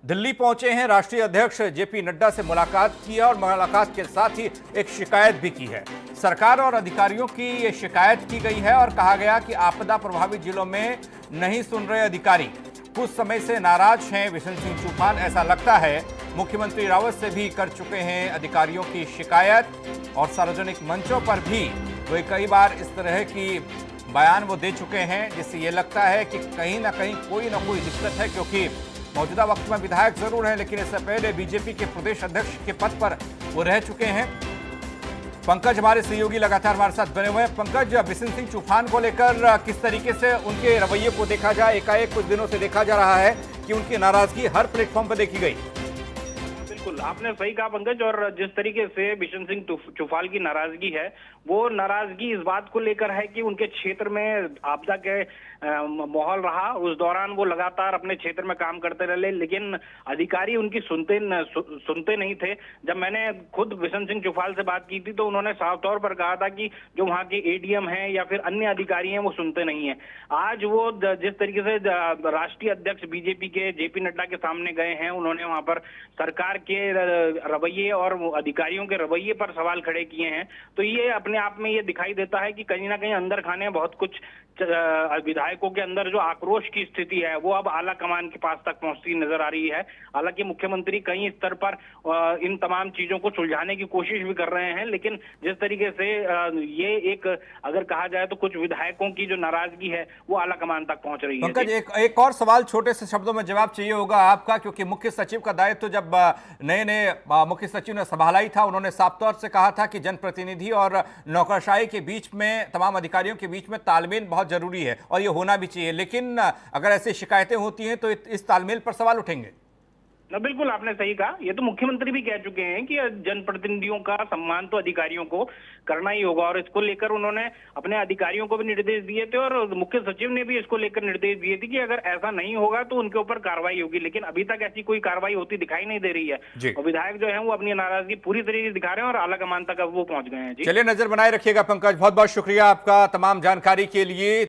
दिल्ली पहुंचे हैं राष्ट्रीय अध्यक्ष जेपी नड्डा से मुलाकात की है और मुलाकात के साथ ही एक शिकायत भी की है। सरकार और अधिकारियों की ये शिकायत की गई है और कहा गया कि आपदा प्रभावित जिलों में नहीं सुन रहे अधिकारी, कुछ समय से नाराज हैं बिशन सिंह चूफान। ऐसा लगता है मुख्यमंत्री रावत से भी कर चुके हैं अधिकारियों की शिकायत और सार्वजनिक मंचों पर भी वे कई बार इस तरह की बयान वो दे चुके हैं, जिससे ये लगता है कि कहीं ना कहीं कोई ना कोई दिक्कत है। क्योंकि मौजूदा वक्त में विधायक जरूर हैं, लेकिन इससे पहले बीजेपी के प्रदेश अध्यक्ष के पद पर वो रह चुके हैं। पंकज हमारे सहयोगी लगातार हमारे साथ बने हुए हैं। पंकज, बिशन सिंह चूफान को लेकर किस तरीके से उनके रवैये को देखा जाए? एकाएक कुछ दिनों से देखा जा रहा है कि उनकी नाराजगी हर प्लेटफॉर्म पर देखी गई। बिल्कुल, आपने सही कहा पंकज। और जिस तरीके से बिशन सिंह चूफान की नाराजगी है, वो नाराजगी इस बात को लेकर है कि उनके क्षेत्र में आपदा के माहौल रहा। उस दौरान वो लगातार अपने क्षेत्र में काम करते रहे, लेकिन अधिकारी उनकी सुनते नहीं थे। जब मैंने खुद बिशन सिंह चूफान से बात की थी तो उन्होंने साफ तौर पर कहा था कि जो वहाँ के एडीएम हैं या फिर अन्य अधिकारी हैं वो सुनते नहीं है। आज वो जिस तरीके से राष्ट्रीय अध्यक्ष बीजेपी के जेपी नड्डा के सामने गए हैं, उन्होंने वहां पर सरकार के रवैये और अधिकारियों के रवैये पर सवाल खड़े किए हैं। तो ये अपने आप में ये दिखाई देता है कि कहीं ना कहीं अंदर खाने बहुत कुछ विधायकों के अंदर जो आक्रोश की स्थिति है वो अब आला कमान के पास तक पहुंचती नजर आ रही है। हालांकि मुख्यमंत्री कई स्तर पर इन तमाम चीजों को सुलझाने की कोशिश भी कर रहे हैं, लेकिन जिस तरीके से ये एक अगर कहा जाए तो कुछ विधायकों की जो नाराजगी है वो आला कमान तक पहुंच रही है। पंकज, एक और सवाल छोटे से शब्दों में जवाब चाहिए होगा आपका, क्योंकि मुख्य सचिव का दायित्व तो जब नए मुख्य सचिव ने संभाला ही था, उन्होंने साफ तौर से कहा था कि जनप्रतिनिधि और नौकरशाही के बीच में, तमाम अधिकारियों के बीच में तालमेल बहुत जरूरी है और ये होना भी चाहिए। लेकिन अगर ऐसी शिकायतें होती हैं तो इस तालमेल पर सवाल उठेंगे। ना, बिल्कुल आपने सही कहा। ये तो मुख्यमंत्री भी कह चुके हैं कि जनप्रतिनिधियों का सम्मान तो अधिकारियों को करना ही होगा, और इसको लेकर उन्होंने अपने अधिकारियों को भी निर्देश दिए थे और मुख्य सचिव ने भी इसको लेकर निर्देश दिए थे कि अगर ऐसा नहीं होगा तो उनके ऊपर कार्रवाई होगी। लेकिन अभी तक ऐसी कोई कार्रवाई होती दिखाई नहीं दे रही है और विधायक जो है वो अपनी नाराजगी पूरी तरीके से दिखा रहे हैं और आला कमान तक अब वो पहुंच गए हैं। चलिए, नजर बनाए रखिएगा पंकज। बहुत बहुत शुक्रिया आपका तमाम जानकारी के लिए।